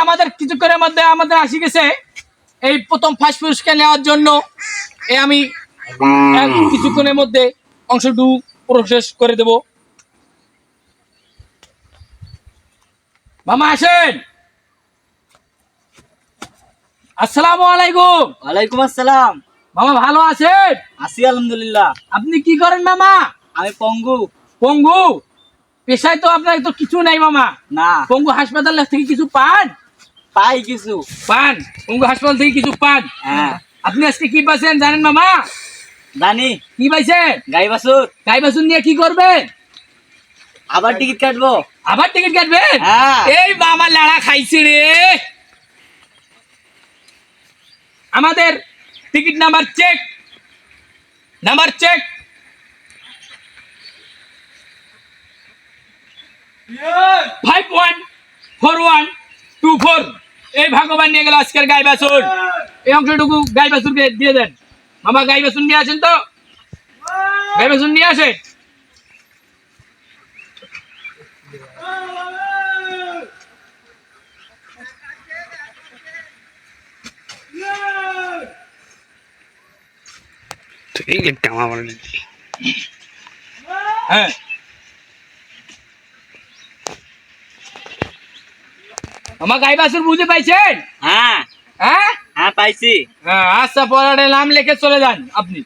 আমাদের কিছুক্ষণের মধ্যে আমাদের আসি গেছে এই প্রথম ফার্স্ট পুরস্কার নেওয়ার জন্য। আমি কিছুক্ষণের মধ্যে অংশটুকু প্রসেস করে দেব। মামা আসেন। আসসালামু আলাইকুম। ওয়ালাইকুম আসসালাম। মামা ভালো আছেন? আছি আলহামদুলিল্লাহ। আপনি কি করেন মামা? আমি পঙ্গু। পঙ্গু পেশায় তো আপনার তো কিছু নাই মামা। না, পঙ্গু হাসপাতাল থেকে কিছু পান? পাই কিছু। পান? পঙ্গু হাসপাতাল থেকে কিছু পান? হ্যাঁ আপনি আজকে কি পাইছেন জানেন মামা? জানি। কি পাইছেন? গাই বাছুর। গাই বাছুর নিয়ে কি করবেন? আবার টিকিট কাটবো। আবার টিকিট কাটবেন? হ্যাঁ। এই মামা লাড়া খাইছে রে। আমাদের টিকিট নাম্বার চেক। 514124। এই ভগবান নিয়ে গেল আজকের গাই বাছুর। এই অংশটুকু গাই বাছুরকে দিয়ে দেন। মামা গাই বাছুর নিয়ে আসেন তো, গাই বাছুর নিয়ে আসে। হ্যাঁ মামা গাই বাছুর বুঝে পাইছেন? হ্যাঁ হ্যাঁ হ্যাঁ পাইছি। হ্যাঁ, আচ্ছা পরে নাম লিখে চলে যান আপনি।